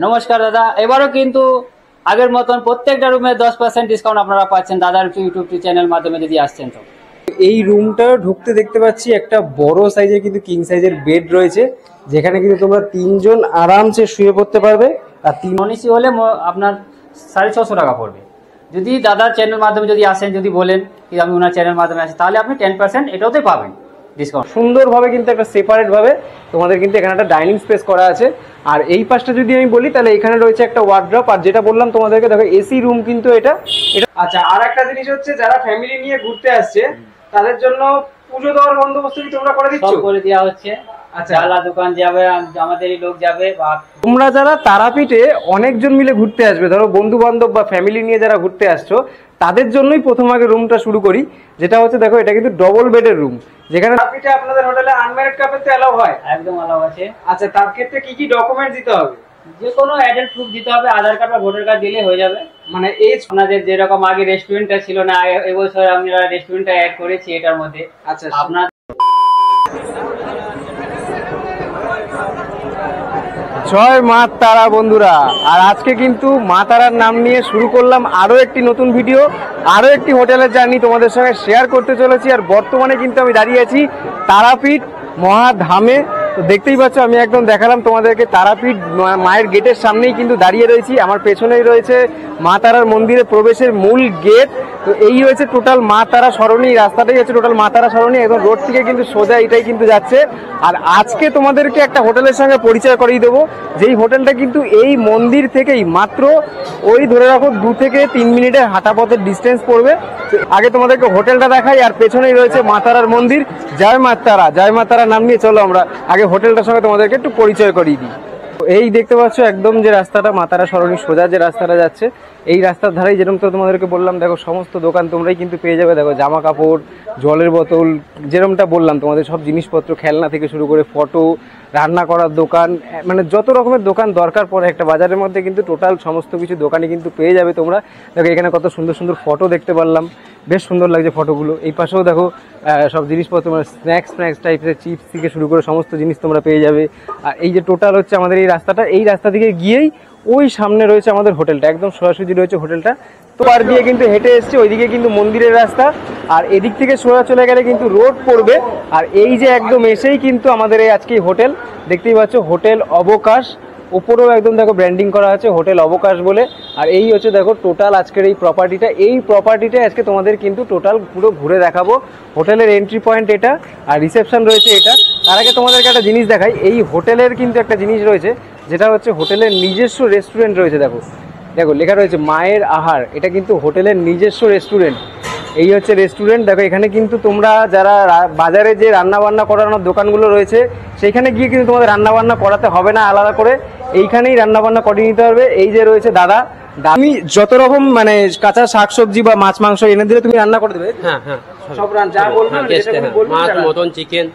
নমস্কার দাদা, এবারও কিন্তু আগের মতন প্রত্যেকটা রুমে 10% ডিসকাউন্ট আপনারা পাচ্ছেন দাদার ইউটিউব চ্যানেল মাধ্যমে যদি আসছেন তো। এই রুমটা ঢুকতে দেখতে পাচ্ছি একটা বড় সাইজের কিন্তু কিং সাইজের বেড রয়েছে, যেখানে কিন্তু তোমরা তিনজন আরামসে শুয়ে পড়তে পারবে। আর নন এসি হলে আপনার 650 টাকা পড়বে। যদি দাদার চ্যানেল মাধ্যমে যদি আসেন, যদি বলেন কি আমি ওনার চ্যানেল মাধ্যমে আসি, তাহলে আপনি 10% এটাতে পাবেন ডিসকাউন্ট। সুন্দরভাবে কিন্তু একটা সেপারেট ভাবে তোমাদের কিন্তু এখানে একটা ডাইনিং স্পেস করা আছে। আর এই পাশটা যদি আমি বলি তাহলে এখানে রয়েছে একটা ওয়ার্ড্রপ। আর যেটা বললাম তোমাদেরকে, দেখো এসি রুম কিন্তু এটা। আচ্ছা, আর একটা জিনিস হচ্ছে, যারা ফ্যামিলি নিয়ে ঘুরতে আসছে তাদের জন্য পুজো দেওয়ার বন্দোবস্ত কি তোমরা করে দিচ্ছ? সব করে দেওয়া হচ্ছে। আচ্ছা, আলা দোকান যাবে, আমাদেরই লোক যাবে। বা তোমরা যারা তারাপীঠে অনেকজন মিলে ঘুরতে আসবে, ধরো বন্ধু বান্ধব বা ফ্যামিলি নিয়ে যারা ঘুরতে আসছো, তাদের জন্যই প্রথম আগে রুমটা শুরু করি। যেটা হচ্ছে, দেখো এটা কিন্তু ডবল বেডের রুম, যেখানে তারাপীঠে আপনাদের হোটেলে আনম্যারিড কাপল তো অ্যালাউ হয়? একদম অ্যালাউ আছে। আচ্ছা, তার ক্ষেত্রে কি কি ডকুমেন্ট দিতে হবে? যে কোনো অ্যাডাল্ট প্রুফ দিতে হবে, আধার কার্ড বা ভোটার কার্ড দিলে হয়ে যাবে। মানে এজ আপনাদের যেরকম আগে রেস্টুরেন্টটা ছিল না, এবছর আমরা রেস্টুরেন্টটা অ্যাড করেছি এটার মধ্যে। আচ্ছা, আপনার জয় মা তারা বন্ধুরা। আর আজকে কিন্তু মা তারার নাম নিয়ে শুরু করলাম আরো একটি নতুন ভিডিও, আরো একটি হোটেলের জার্নি তোমাদের সঙ্গে শেয়ার করতে চলেছি। আর বর্তমানে কিন্তু আমি দাঁড়িয়ে আছি তারাপীঠ মহাধামে। তো দেখতেই পাচ্ছ, আমি একদম দেখালাম তোমাদেরকে তারাপীঠ মায়ের গেটের সামনেই কিন্তু দাঁড়িয়ে রয়েছি। আমার পেছনেই রয়েছে মা তারার মন্দিরে প্রবেশের মূল গেট। তো এই রয়েছে টোটাল মা তারা সরণি, রাস্তাটাই হচ্ছে টোটাল মা তারা সরণি। একদম রোড থেকে কিন্তু সোজা এটাই কিন্তু যাচ্ছে। আর আজকে তোমাদেরকে একটা হোটেলের সঙ্গে পরিচয় করিয়ে দেবো, যেই হোটেলটা কিন্তু এই মন্দির থেকেই মাত্র ওই ধরে রাখো 2 থেকে 3 মিনিটের হাঁটা পথের ডিস্টেন্স পড়বে। আগে তোমাদেরকে হোটেলটা দেখাই, আর পেছনেই রয়েছে মা তারার মন্দির। জয় মা তারা, জয় মা তারা নাম নিয়ে চলো আমরা আগে হোটেলটার সঙ্গে তোমাদেরকে একটু পরিচয় করিয়ে দিই। এই দেখতে পাচ্ছ একদম যে রাস্তাটা মা তারা সরণি সোজা যে রাস্তাটা যাচ্ছে, এই রাস্তার ধারেই যেরকম তো তোমাদেরকে বললাম, দেখো সমস্ত দোকান তোমরাই কিন্তু পেয়ে যাবে। দেখো জামা কাপড়, জলের বোতল, যেরকমটা বললাম তোমাদের সব জিনিসপত্র, খেলনা থেকে শুরু করে ফটো, রান্না করার দোকান, মানে যত রকমের দোকান দরকার পড়ে একটা বাজারের মধ্যে কিন্তু টোটাল সমস্ত কিছু দোকানে কিন্তু পেয়ে যাবে তোমরা। দেখো এখানে কত সুন্দর সুন্দর ফটো দেখতে পারলাম, বেশ সুন্দর লাগছে ফটোগুলো। এই পাশেও দেখো সব জিনিসপত্র, মানে স্ন্যাক্স টাইপের চিপস থেকে শুরু করে সমস্ত জিনিস তোমরা পেয়ে যাবে। আর এই যে টোটাল হচ্ছে আমাদের এই রাস্তাটা, এই রাস্তা দিকে গিয়েই ওই সামনে রয়েছে আমাদের হোটেলটা, একদম সোজাসুজি রয়েছে হোটেলটা। তো পার দিয়ে কিন্তু হেঁটে এসছে, ওইদিকে কিন্তু মন্দিরের রাস্তা, আর এদিক থেকে সোজা চলে গেলে কিন্তু রোড পড়বে। আর এই যে একদম এসেই কিন্তু আমাদের এই আজকে হোটেল দেখতেই পাচ্ছ, হোটেল অবকাশ। ওপরেও একদম দেখো ব্র্যান্ডিং করা আছে হোটেল অবকাশ বলে। আর এই হচ্ছে দেখো টোটাল আজকের এই প্রপার্টিটা। এই প্রপার্টিটা আজকে তোমাদের কিন্তু টোটাল পুরো ঘুরে দেখাবো। হোটেলের এন্ট্রি পয়েন্ট এটা, আর রিসেপশন রয়েছে এটা। তার আগে তোমাদেরকে একটা জিনিস দেখাই, এই হোটেলের কিন্তু একটা জিনিস রয়েছে, যেটা হচ্ছে হোটেলের নিজস্ব রেস্টুরেন্ট রয়েছে। দেখো দেখো লেখা রয়েছে মায়ের আহার, এটা কিন্তু হোটেলের নিজস্ব রেস্টুরেন্ট। এই হচ্ছে রেস্টুরেন্ট। দেখো এখানে কিন্তু তোমরা যারা বাজারে যে রান্নাবান্না করানোর দোকানগুলো রয়েছে, সেইখানে গিয়ে কিন্তু তোমাদের রান্নাবান্না করাতে হবে না আলাদা করে, এইখানেই রান্নাবান্না করে নিতে পারবে। এই যে রয়েছে দাদা, তুমি যত রকম মানে কাঁচা শাকসবজি বা মাছ মাংস এনে দিলে তুমি রান্না করে দেবে। হ্যাঁ হ্যাঁ, সব যা বলবে মাছ, মটন, চিকেন,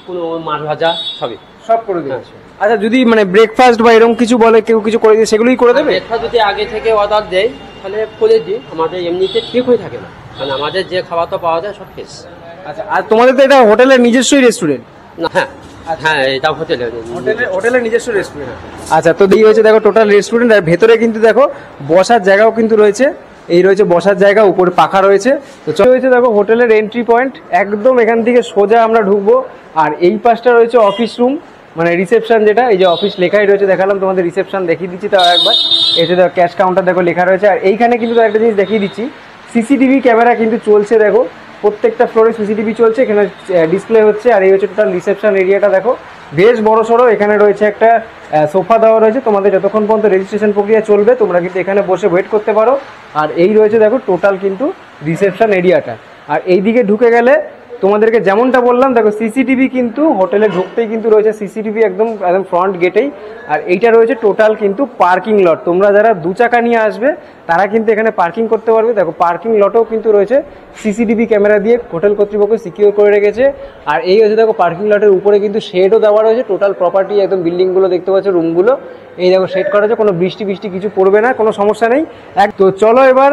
কোনো মাছ ভাজা সবই সব করে দেবে। আচ্ছা, যদি মানে ব্রেকফাস্ট বা এরকম কিছু বলে কেউ কিছু করে দিয়ে, সেগুলোই করে দেবে? ব্রেকফাস্ট যদি আগে থেকে অর্ডার দেয় তাহলে করে দিই, আমাদের এমনিতে ঠিক হয়ে থাকে না, কারণ আমাদের যে খাবারটা পাওয়া যায় সব ফ্রেশ। আচ্ছা, আর তোমাদের তো এটা হোটেলের নিজস্বই রেস্টুরেন্ট? না, হ্যাঁ হ্যাঁ, এটা হোটেলের নিজস্ব রেস্টুরেন্ট। আচ্ছা, তো এই হচ্ছে দেখো টোটাল রেস্টুরেন্ট। আর ভেতরে কিন্তু দেখো বসার জায়গাও কিন্তু রয়েছে, এই রয়েছে বসার জায়গা, উপরে পাখা রয়েছে। তো চলে হয়েছে দেখো হোটেলের এন্ট্রি পয়েন্ট, একদম এখান থেকে সোজা আমরা ঢুকবো। আর এই পাশটা রয়েছে অফিস রুম, মানে রিসেপশন, যেটা এই যে অফিস লেখাই রয়েছে, দেখালাম তোমাদের রিসেপশন দেখিয়ে দিচ্ছি তাও একবার। এসে দেখো ক্যাশ কাউন্টার দেখো লেখা রয়েছে। আর এইখানে কিন্তু একটা জিনিস দেখিয়ে দিচ্ছি, সিসিটিভি ক্যামেরা কিন্তু চলছে। দেখো প্রত্যেকটা ফ্লোরে সিসিটিভি চলছে, এখানে ডিসপ্লে হচ্ছে। আর এই হচ্ছে টোটাল রিসেপশন এরিয়াটা, দেখো বেশ বড় সড়ো। এখানে রয়েছে একটা সোফা দেওয়া রয়েছে, তোমাদের যতক্ষণ পর্যন্ত রেজিস্ট্রেশন প্রক্রিয়া চলবে তোমরা কিন্তু এখানে বসে ওয়েট করতে পারো। আর এই রয়েছে দেখো টোটাল কিন্তু রিসেপশন এরিয়াটা। আর এইদিকে ঢুকে গেলে তোমাদেরকে যেমনটা বললাম, দেখো সিসিটিভি কিন্তু হোটেলে ঢুকতেই কিন্তু রয়েছে সিসিটিভি একদম একদম ফ্রন্ট গেটেই। আর এইটা রয়েছে টোটাল কিন্তু পার্কিং লট, তোমরা যারা 2 চাকা নিয়ে আসবে তারা কিন্তু এখানে পার্কিং করতে পারবে। দেখো পার্কিং লটও কিন্তু রয়েছে সিসিটিভি ক্যামেরা দিয়ে হোটেল কর্তৃপক্ষ সিকিউর করে রেখেছে। আর এই হচ্ছে দেখো পার্কিং লটের উপরে কিন্তু শেডও দেওয়া রয়েছে। টোটাল প্রপার্টি একদম বিল্ডিংগুলো দেখতে পাচ্ছ, রুমগুলো এই দেখো সেট করা আছে, কোনো বৃষ্টি বৃষ্টি কিছু পড়বে না, কোনো সমস্যা নেই। তো চলো এবার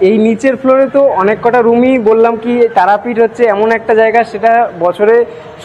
এই নিচের ফ্লোরে তো অনেক কটা রুমই বললাম কি তারাপীঠ হচ্ছে এমন একটা জায়গা, সেটা বছরে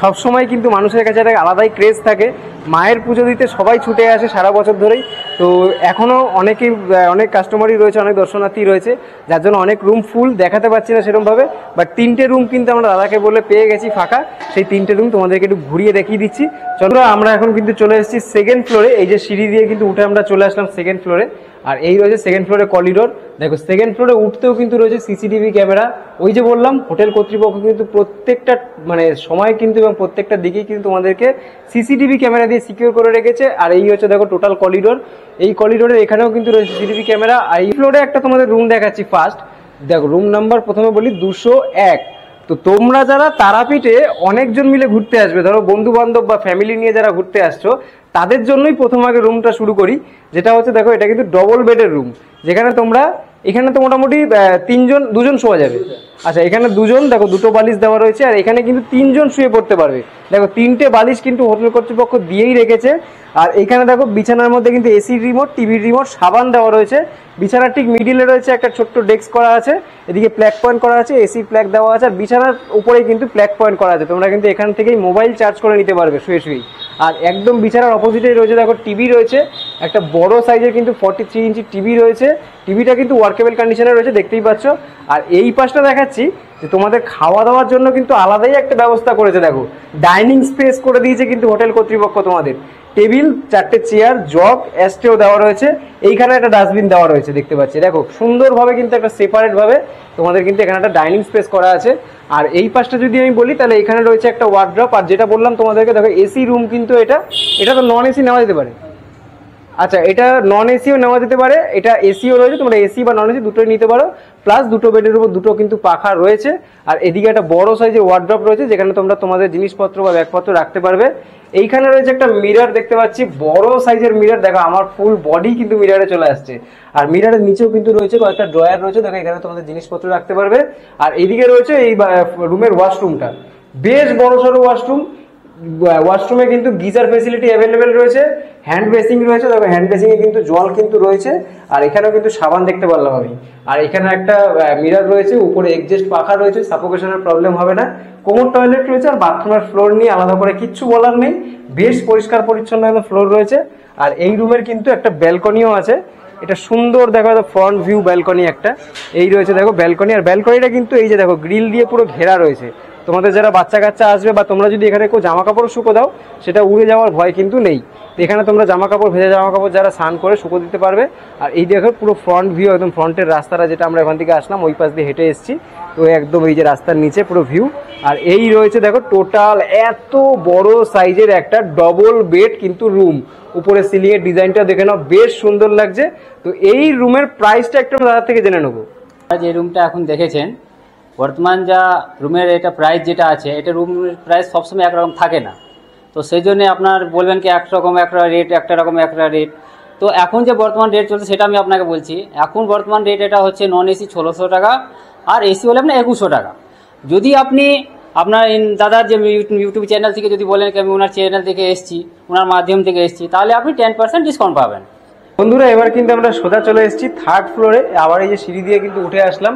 সবসময় কিন্তু মানুষের কাছে একটা আলাদাই ক্রেজ থাকে। মায়ের পুজো দিতে সবাই ছুটে আসে সারা বছর ধরেই। তো এখনও অনেকেই অনেক কাস্টমারই রয়েছে, অনেক দর্শনার্থী রয়েছে, যার জন্য অনেক রুম ফুল দেখাতে পারছি না সেরকমভাবে। বাট 3টে রুম কিন্তু আমরা দাদাকে বলে পেয়ে গেছি ফাঁকা। সেই 3টে রুম তোমাদেরকে একটু ঘুরিয়ে দেখিয়ে দিচ্ছি। চলো আমরা এখন কিন্তু চলে এসেছি সেকেন্ড ফ্লোরে। এই যে সিঁড়ি দিয়ে কিন্তু উঠে আমরা চলে আসলাম সেকেন্ড ফ্লোরে। আর এই রয়েছে সেকেন্ড ফ্লোরে করিডোর। দেখো সেকেন্ড ফ্লোরে উঠতেও কিন্তু রয়েছে সিসিটিভি ক্যামেরা। ওই যে বললাম হোটেল কর্তৃপক্ষ কিন্তু প্রত্যেকটা মানে সময় কিন্তু এবং প্রত্যেকটা দিকেই কিন্তু তোমাদেরকে সিসিটিভি ক্যামেরা দিয়ে সিকিউর করে রেখেছে। আর এই হচ্ছে দেখো টোটাল করিডোর। এই করিডোরের এখানেও কিন্তু রয়েছে সিসিটিভি ক্যামেরা। আর এই ফ্লোরে একটা তোমাদের রুম দেখাচ্ছি ফার্স্ট। দেখো রুম নাম্বার প্রথমে বলি 201। তো তোমরা যারা তারাপীঠে অনেকজন মিলে ঘুরতে আসবে, ধরো বন্ধু বান্ধব বা ফ্যামিলি নিয়ে যারা ঘুরতে আসছো, তাদের জন্যই প্রথম আগে রুমটা শুরু করি। যেটা হচ্ছে দেখো এটা কিন্তু ডবল বেডের রুম, যেখানে তোমরা এখানে তো মোটামুটি দুজন শোয়া যাবে। আচ্ছা এখানে দুজন, দেখো দুটো বালিশ দেওয়া রয়েছে। আর এখানে কিন্তু 3জন শুয়ে পড়তে পারবে। দেখো 3টে বালিশ কিন্তু হোটেল কর্তৃপক্ষ দিয়েই রেখেছে। আর এখানে দেখো বিছানার মধ্যে কিন্তু এসির রিমোট, টিভির রিমোট, সাবান দেওয়া রয়েছে। বিছানার ঠিক মিডিলে রয়েছে একটা ছোট্ট ডেস্ক করা আছে, এদিকে প্লাগ পয়েন্ট করা আছে, এসি প্লাগ দেওয়া আছে। আর বিছানার উপরেই কিন্তু প্লাগ পয়েন্ট করা আছে, তোমরা কিন্তু এখান থেকেই মোবাইল চার্জ করে নিতে পারবে শুয়ে শুয়েই। আর একদম বিছানার অপোজিটেই রয়েছে দেখো টিভি রয়েছে, একটা বড় সাইজের কিন্তু 43 ইঞ্চি টিভি রয়েছে। টিভিটা কিন্তু ওয়ার্কেবল কন্ডিশনে রয়েছে, দেখতেই পাচ্ছ। আর এই পাশটা দেখাচ্ছি যে তোমাদের খাওয়া দাওয়ার জন্য কিন্তু আলাদাই একটা ব্যবস্থা করেছে। দেখো ডাইনিং স্পেস করে দিয়েছে কিন্তু হোটেল কর্তৃপক্ষ তোমাদের। টেবিল, 4টে চেয়ার, জগ, অ্যাস্ট্রেও দেওয়া রয়েছে। এইখানে একটা ডাস্টবিন দেওয়া রয়েছে দেখতে পাচ্ছি। দেখো সুন্দরভাবে কিন্তু একটা সেপারেট ভাবে তোমাদের কিন্তু এখানে একটা ডাইনিং স্পেস করা আছে। আর এই পাশটা যদি আমি বলি তাহলে এখানে রয়েছে একটা ওয়ার্ড্রপ। আর যেটা বললাম তোমাদেরকে, দেখো এসি রুম কিন্তু এটা তো নন এসি নেওয়া যেতে পারে। আচ্ছা এটা নন এসিও নেওয়া যেতে পারে, এটা এসিও রয়েছে, তোমরা এসি বা নন এসি দুটোই নিতে পারো। প্লাস দুটো বেডের উপর দুটো কিন্তু পাখা রয়েছে। আর এদিকে একটা বড় সাইজের ওয়ার্ড্রপ রয়েছে, যেখানে তোমরা তোমাদের জিনিসপত্র বা ব্যাগপত্র রাখতে পারবে। এইখানে রয়েছে একটা মিরর দেখতে পাচ্ছি, বড় সাইজের মিরর। দেখো আমার ফুল বডি কিন্তু মিররে চলে আসছে। আর মিররের নিচেও কিন্তু রয়েছে কয়েকটা ড্রয়ার রয়েছে, দেখো এখানে তোমাদের জিনিসপত্র রাখতে পারবে। আর এইদিকে রয়েছে এই রুমের ওয়াশরুমটা, বেশ বড় সড়ো ওয়াশরুম। ওয়াশরুমে কিন্তু গিজার ফেসিলিটি অ্যাভেলেবেল রয়েছে, হ্যান্ড বেসিং রয়েছে। দেখো হ্যান্ড বেসিং এ কিন্তু জল কিন্তু রয়েছে। আর এখানেও কিন্তু সাবান দেখতে পারলাম আমি। আর এখানে একটা মিরর রয়েছে, উপরে এক্সজস্ট পাখা রয়েছে, সাফোকেশনের প্রবলেম হবে না। কোমর টয়লেট রয়েছে। আর বাথরুমের ফ্লোর নিয়ে আলাদা করে কিচ্ছু বলার নেই, বেশ পরিষ্কার পরিচ্ছন্ন একটা ফ্লোর রয়েছে। আর এই রুমের কিন্তু একটা ব্যালকনিও আছে, এটা সুন্দর দেখো ফ্রন্ট ভিউ ব্যালকনি একটা এই রয়েছে। দেখো ব্যালকনি, আর ব্যালকনিটা কিন্তু এই যে দেখো গ্রিল দিয়ে পুরো ঘেরা রয়েছে। তোমাদের যারা বাচ্চা কাচ্চা আসবে বা তোমরা যদি এখানে কেউ জামা কাপড় শুকো দাও, সেটা উড়ে যাওয়ার ভয় কিন্তু নেই। তো এখানে তোমরা জামা কাপড়, ভেজা জামা কাপড় যারা স্নান করে শুকো দিতে পারবে। আর এই দেখো পুরো ফ্রন্ট ভিউ, একদম ফ্রন্টের রাস্তাটা, যেটা আমরা এখান থেকে আসলাম ওই পাশ দিয়ে হেঁটে এসেছি, তো একদম এই যে রাস্তার নিচে পুরো ভিউ। আর এই রয়েছে দেখো টোটাল এত বড় সাইজের একটা ডবল বেড কিন্তু রুম। উপরে সিলিং এর ডিজাইনটা দেখে নাও, বেশ সুন্দর লাগছে। তো এই রুমের প্রাইসটা একটু দাদার থেকে জেনে নেবো। যে রুমটা এখন দেখেছেন, বর্তমান যা রুমের এটা প্রাইস যেটা আছে, এটা রুমের প্রাইস সবসময় একরকম থাকে না। তো সেই জন্যে আপনার বলবেন কি একরকম একটা রেট, একটা রকম একটা রেট। তো এখন যে বর্তমান রেট চলছে সেটা আমি আপনাকে বলছি। এখন বর্তমান রেট এটা হচ্ছে নন এসি 1600 টাকা, আর এসি হলে আপনার 2100 টাকা। যদি আপনি আপনার দাদার যে ইউটিউব চ্যানেল থেকে যদি বলেন কি আমি ওনার চ্যানেল থেকে এসেছি, ওনার মাধ্যম থেকে এসেছি, তাহলে আপনি 10% ডিসকাউন্ট পাবেন। বন্ধুরা এবার কিন্তু আমরা সোজা চলে এসেছি থার্ড ফ্লোরে। আবার এই যে সিঁড়ি দিয়ে কিন্তু উঠে আসলাম।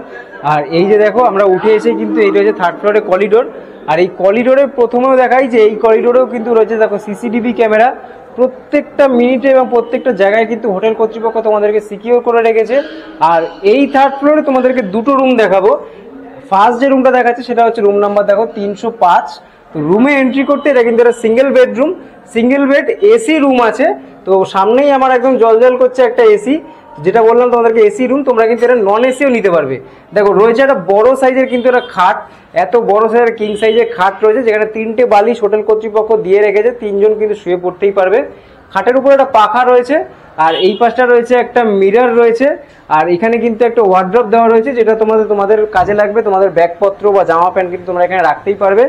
আর এই যে দেখো আমরা উঠে এসে কিন্তু এই রয়েছে থার্ড ফ্লোরে করিডোর। আর এই করিডোরে প্রথমেও দেখাই যে এই করিডোরেও কিন্তু রয়েছে দেখো সিসিটিভি ক্যামেরা। প্রত্যেকটা মিনিটে এবং প্রত্যেকটা জায়গায় কিন্তু হোটেল কর্তৃপক্ষ তোমাদেরকে সিকিউর করে রেখেছে। আর এই থার্ড ফ্লোরে তোমাদেরকে দুটো রুম দেখাবো। ফার্স্ট যে রুমটা দেখাচ্ছে সেটা হচ্ছে রুম নাম্বার দেখো 305। তো রুমে এন্ট্রি করতে এটা কিন্তু একটা single bedroom, single bed, AC room আছে। তো সামনেই আমার একদম জল করছে একটা এসি, যেটা বললাম তোমাদেরকে এসি রুম। তোমরা কিন্তু এটা নন এসিও নিতে পারবে। দেখো রয়েছে একটা বড় সাইজের কিন্তু একটা খাট, এত বড় সাইজের কিং সাইজের খাট রয়েছে, যেখানে 3টে বালিশ হোটেল কর্তৃপক্ষ দিয়ে রেখেছে, 3জন কিন্তু শুয়ে পড়তেই পারবে। খাটের উপরে একটা পাখা রয়েছে। আর এই পাশটা রয়েছে একটা মিরর রয়েছে। আর এখানে কিন্তু একটা ওয়ার্ড্রপ দেওয়া রয়েছে, যেটা তোমাদের কাজে লাগবে, তোমাদের ব্যাগপত্র বা জামা প্যান্ট কিন্তু তোমরা এখানে রাখতেই পারবে।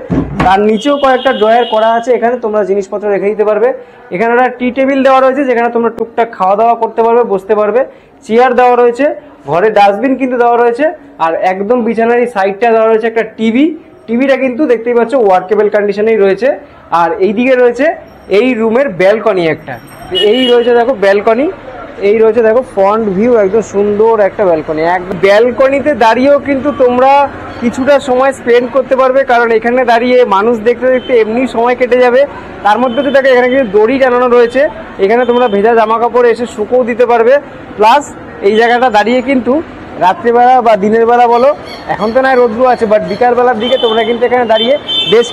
তার নিচেও কয়েকটা ড্রয়ার করা আছে, এখানে তোমরা জিনিসপত্র রেখে দিতে পারবে। এখানে একটা টি টেবিল দেওয়া রয়েছে, যেখানে তোমরা টুকটাক খাওয়া দাওয়া করতে পারবে, বসতে পারবে। চেয়ার দেওয়া রয়েছে, ঘরে ডাস্টবিন কিন্তু দেওয়া রয়েছে। আর একদম বিছানার এই সাইডটা দেওয়া রয়েছে একটা টিভি। টিভিটা কিন্তু দেখতেই পাচ্ছ ওয়ার্কেবল কন্ডিশনেই রয়েছে। আর এইদিকে রয়েছে এই রুমের ব্যালকনি একটা, এই রয়েছে দেখো ব্যালকনি, এই রয়েছে দেখো ফ্রন্ট ভিউ, একদম সুন্দর একটা ব্যালকনি। একদম ব্যালকনিতে দাঁড়িয়েও কিন্তু তোমরা কিছুটা সময় স্পেন্ড করতে পারবে, কারণ এখানে দাঁড়িয়ে মানুষ দেখতে দেখতে এমনি সময় কেটে যাবে। তার মধ্যে তো দেখো এখানে কিন্তু দড়ি টানানো রয়েছে, এখানে তোমরা ভেজা জামা কাপড় এসে শুকোও দিতে পারবে। প্লাস এই জায়গাটা দাঁড়িয়ে কিন্তু রাত্রিবেলা বা দিনের বেলা বলো, এখন তো নয় রোদ্রু আছে, বাট বিকালবেলার দিকে তোমরা কিন্তু এখানে দাঁড়িয়ে বেশ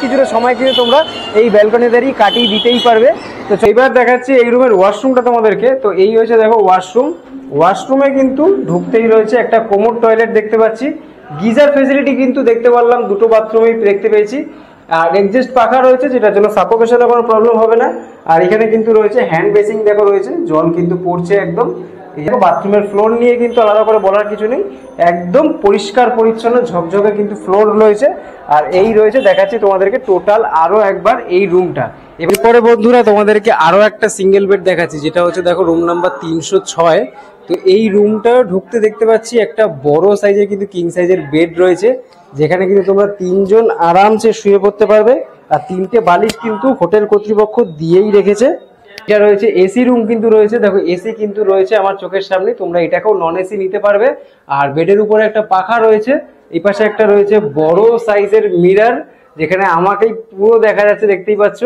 কিছুটা সময় কিন্তু তোমরা এই ব্যালকনি দাঁড়িয়ে কাটিয়ে দিতেই পারবে। তো এইবার দেখাচ্ছি এই রুমের ওয়াশরুমটা তোমাদেরকে। তো এই হয়েছে দেখো ওয়াশরুমে কিন্তু ঢুকতেই রয়েছে একটা কোমোড টয়লেট দেখতে পাচ্ছি, গিজার ফেসিলিটি কিন্তু দেখতে পারলাম, দুটো বাথরুমেই দেখতে পেয়েছি। আর এক্সস্ট পাখা রয়েছে, যেটার জন্য সাফোকেশনের কোনো প্রবলেম হবে না। আর এখানে কিন্তু রয়েছে হ্যান্ড বেসিং, দেখো রয়েছে, জল কিন্তু পড়ছে একদম। বাথরুমের ফ্লোর নিয়ে কিন্তু আলাদা করে বলার কিছু নেই, একদম পরিষ্কার পরিচ্ছন্ন ঝকঝকে কিন্তু ফ্লোর রয়েছে। আর এই রয়েছে দেখাচ্ছি তোমাদেরকে টোটাল আরো একবার এই রুমটা। এরপরে বন্ধুরা তোমাদেরকে আরো একটা সিঙ্গেল বেড দেখাচ্ছি, যেটা হচ্ছে দেখো রুম নাম্বার 306। তো এই রুমটা ঢুকতে দেখতে পাচ্ছি একটা বড় সাইজের কিন্তু কিং সাইজের বেড রয়েছে, যেখানে কিন্তু তোমরা 3 জন আরামসে শুয়ে পড়তে পারবে। আর 3টে বালিশ কিন্তু হোটেল কর্তৃপক্ষ দিয়েই রেখেছে। এটা রয়েছে এসি রুম কিন্তু রয়েছে, দেখো এসি কিন্তু রয়েছে আমার চোখের সামনে, তোমরা এটাকেও নন এসি নিতে পারবে। আর বেডের উপরে একটা পাখা রয়েছে, এই পাশে একটা রয়েছে বড় সাইজের মিরর, যেখানে আমাকেই পুরো দেখা যাচ্ছে, দেখতেই পাচ্ছ।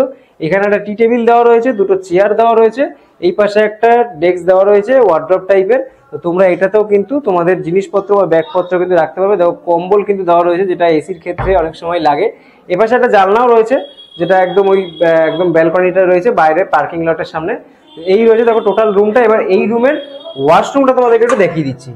এখানে একটা টি টেবিল দেওয়া রয়েছে, দুটো চেয়ার দেওয়া রয়েছে, এই পাশে একটা ডেস্ক দেওয়া রয়েছে ওয়ার্ড্রপ টাইপের। তো তোমরা এটাতেও কিন্তু তোমাদের জিনিসপত্র বা ব্যাগপত্র কিন্তু রাখতে পারবে। দেখো কম্বল কিন্তু দেওয়া রয়েছে, যেটা এসির ক্ষেত্রে অনেক সময় লাগে। এপাশে একটা জানলাও রয়েছে, যেটা একদম একদম ব্যালকনিটা রয়েছে বাইরে পার্কিং লটের সামনে। এই রয়েছে দেখো টোটাল রুমটা। এবার এই রুমের ওয়াশরুমটা তোমাদেরকে একটু দেখিয়ে দিচ্ছি।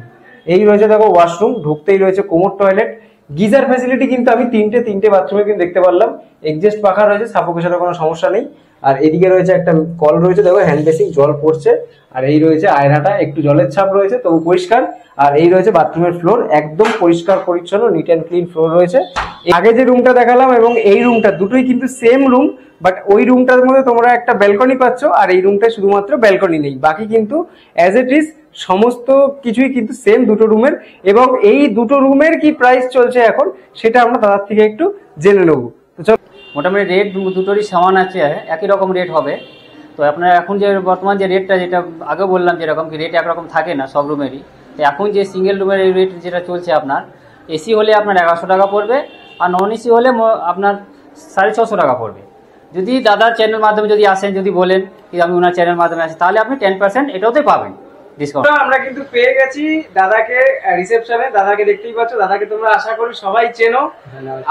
এই রয়েছে দেখো ওয়াশরুম, ঢুকতেই রয়েছে কোমোড টয়লেট, গিজার ফ্যাসিলিটি কিন্তু আমি তিনটে বাথরুমে কিন্তু দেখতে পারলাম, এক্সস্ট পাখা রয়েছে, সাফোকেশনের কোনো সমস্যা নেই। আর এদিকে রয়েছে একটা কল রয়েছে, দেখো হ্যান্ড বেসিং, জল পড়ছে। আর এই রয়েছে আয়নাটা, একটু জলের ছাপ রয়েছে তবু পরিষ্কার। আর এই রয়েছে বাথরুমের ফ্লোর, একদম পরিষ্কার পরিচ্ছন্ন, নিট অ্যান্ড ক্লিন ফ্লোর রয়েছে। আগে যে রুমটা দেখালাম এবং এই রুমটা দুটোই কিন্তু সেম রুম, বাট ওই রুমটার মধ্যে তোমরা একটা ব্যালকনি পাচ্ছ, আর এই রুমটায় শুধুমাত্র ব্যালকনি নেই, বাকি কিন্তু অ্যাজ ইট ইজ সমস্ত কিছুই কিন্তু সেম দুটো রুমের। এবং এই দুটো রুমের কি প্রাইস চলছে এখন, সেটা আমরা দাদার থেকে একটু জেনে নেবো। তো চলো, মোটামুটি রেট দুটোরই সমান আছে, একই রকম রেট হবে। তো আপনার এখন যে বর্তমান যে রেটটা, যেটা আগে বললাম যেরকম কি রেট একরকম থাকে না সব রুমেরই, তো এখন যে সিঙ্গেল রুমের রেট যেটা চলছে, আপনার এসি হলে আপনার 1100 টাকা পড়বে, আর নন এসি হলে আপনার 650 টাকা পড়বে। যদি দাদার চ্যানেল মাধ্যমে যদি আসেন, যদি বলেন কি আমি ওনার চ্যানেল মাধ্যমে আসি, তাহলে আপনি 10% এটাতে পাবেন ডিসকাউন্ট। আমরা কিন্তু পেয়ে গেছি দাদাকে রিসেপশনে। দাদাকে দেখতেই পাচ্ছ, দাদাকে তোমরা আশা করি সবাই চেনো।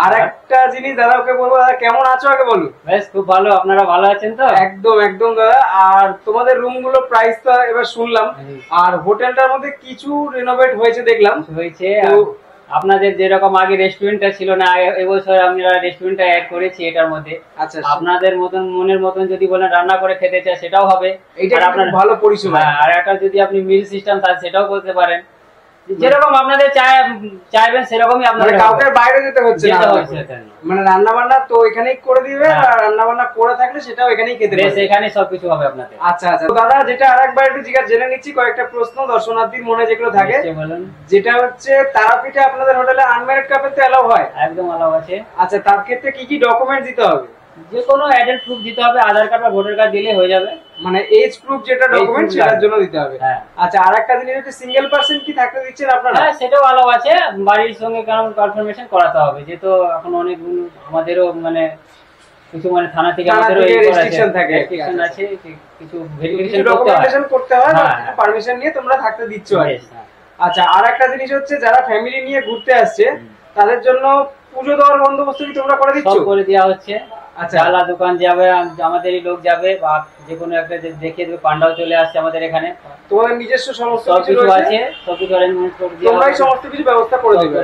আর একটা জিনিস দাদাকে বলবো, দাদা কেমন আছো আগে বলো। বেশ, খুব ভালো। আপনারা ভালো আছেন তো? একদম একদম দাদা। আর তোমাদের রুম গুলো প্রাইস তো এবার শুনলাম, আর হোটেলটার মধ্যে কিছু রিনোভেট হয়েছে দেখলাম। হয়েছে, আপনাদের যেরকম আগে রেস্টুরেন্টটা ছিল না, এবছর আমরা রেস্টুরেন্টটা অ্যাড করেছি এটার মধ্যে। আচ্ছা, আপনাদের মতন মনের মতন যদি বলেন রান্না করে খেতে চাই, সেটাও হবে। এটা আপনার ভালো পরিষেবা। আর একটা যদি আপনি মিল সিস্টেম থাকে, সেটাও করতে পারেন। যেরকম আপনাদের চাইবেন সেরকমই আপনাদের, কাউকে বাইরে যেতে হচ্ছে না, মানে রান্না বান্না তো এখানেই করে দিবে। আর রান্না বান্না করে থাকলে সেটাও এখানেই খেতে পারবে, এখানে সবকিছু হবে আপনাদের। আচ্ছা আচ্ছা দাদা, যেটা আরেকবার একটু জিজ্ঞাসা জেনে নিচ্ছি, কয়েকটা প্রশ্ন দর্শনার্থীর মনে যেগুলো থাকে, যেটা হচ্ছে তারাপীঠে আপনাদের হোটেলে আনম্যারিড কাপল তো এলাও হয়? একদম এলাও আছে। আচ্ছা, তার ক্ষেত্রে কি কি ডকুমেন্ট দিতে হবে? যে কোনো অ্যাডাল্ট প্রুফ দিতে হবে, আধার কার্ড বা ভোটার কার্ড দিলে হয়ে যাবে। মানে এজ প্রুফ যেটা ডকুমেন্ট, সেটার জন্য দিতে হবে। আচ্ছা, আর একটা জিনিস হচ্ছে সিঙ্গেল পারসন কি থাকতে দিচ্ছেন আপনারা? হ্যাঁ, সেটাও ভালো আছে। বাড়ির সঙ্গে কারণ কনফার্মেশন করাতে হবে, যেহেতু এখন অনেক আমাদেরও মানে কিছু মানে থানা থেকে আমাদেরও রেস্ট্রিকশন থাকে, আছে কিছু ভেরিফিকেশন করতে হয়, পারমিশন নিয়ে তোমরা থাকতে দিচ্ছ। আচ্ছা, আর একটা জিনিস হচ্ছে যারা ফ্যামিলি নিয়ে ঘুরতে আসছে তাদের জন্য পুজো দেওয়ার বন্দোবস্ত কি তোমরা করে দিচ্ছ? করে দেওয়া হচ্ছে। আচ্ছা, আলা দোকান যাবে, আমাদেরই লোক যাবে, বা যে কোনো একটা দেখে দেবে, পান্ডাও চলে আসছে আমাদের এখানে। তোমাদের নিজস্ব সমস্ত কিছু আছে, সবকিছু অ্যারেঞ্জমেন্ট করে দেওয়া, তোমরাই সমস্ত কিছু ব্যবস্থা করে দেবে।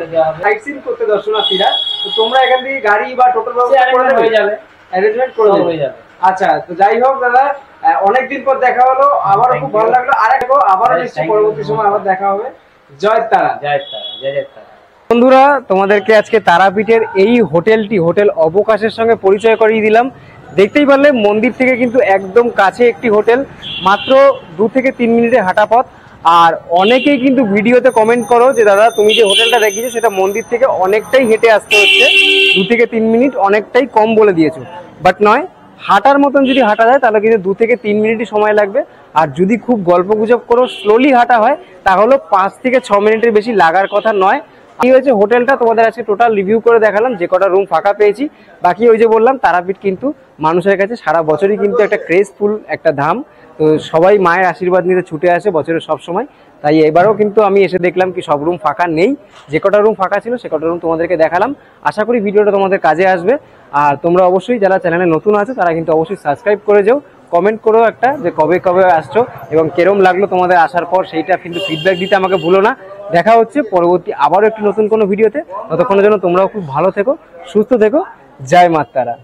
সাইট সিন করতে দর্শনার্থীরা, তো তোমরা এখান থেকে গাড়ি বা টোটোর ব্যবস্থা করে দেবে, হয়ে যাবে, অ্যারেঞ্জমেন্ট করে দেবে, হয়ে যাবে। আচ্ছা, তো যাই হোক দাদা, অনেকদিন পর দেখা হলো, আবারও খুব ভালো লাগলো। আবারও নিশ্চয়ই পরবর্তী সময় আবার দেখা হবে। জয় তারা, জয় তারা, জয় জয় তারা। বন্ধুরা, তোমাদেরকে আজকে তারাপীঠের এই হোটেলটি, হোটেল অবকাশের সঙ্গে পরিচয় করিয়ে দিলাম। দেখতেই পারলে মন্দির থেকে কিন্তু একদম কাছে একটি হোটেল, মাত্র 2 থেকে 3 মিনিটের হাঁটা পথ। আর অনেকেই কিন্তু ভিডিওতে কমেন্ট করো যে দাদা তুমি যে হোটেলটা দেখিয়েছো সেটা মন্দির থেকে অনেকটাই হেঁটে আসতে হচ্ছে, 2 থেকে 3 মিনিট অনেকটাই কম বলে দিয়েছো। বাট নয়, হাঁটার মতন যদি হাঁটা যায় তাহলে কিন্তু 2 থেকে 3 মিনিটই সময় লাগবে। আর যদি খুব গল্প গুজব করো, স্লোলি হাঁটা হয়, তাহলে 5 থেকে 6 মিনিটের বেশি লাগার কথা নয়। কি হয়েছে, হোটেলটা তোমাদের আজকে টোটাল রিভিউ করে দেখালাম, যে কটা রুম ফাঁকা পেয়েছি। বাকি ওই যে বললাম, তারাপীঠ কিন্তু মানুষের কাছে সারা বছরই কিন্তু একটা ক্রেজফুল একটা ধাম। তো সবাই মায়ের আশীর্বাদ নিতে ছুটে আসে বছরের সব সময়। তাই এবারও কিন্তু আমি এসে দেখলাম কি সব রুম ফাঁকা নেই, যে কটা রুম ফাঁকা ছিল সে কটা রুম তোমাদেরকে দেখালাম। আশা করি ভিডিওটা তোমাদের কাজে আসবে। আর তোমরা অবশ্যই যারা চ্যানেলে নতুন আছো তারা কিন্তু অবশ্যই সাবস্ক্রাইব করে যাও, কমেন্ট করো একটা যে কবে কবে আসছো এবং কেরম লাগলো তোমাদের আসার পর, সেইটা কিন্তু ফিডব্যাক দিতে আমাকে ভুলো না। দেখা হচ্ছে পরবর্তী আবারও একটি নতুন কোনো ভিডিওতে। ততক্ষণের জন্য তোমরাও খুব ভালো থেকো, সুস্থ থেকো। জয় মা তারা।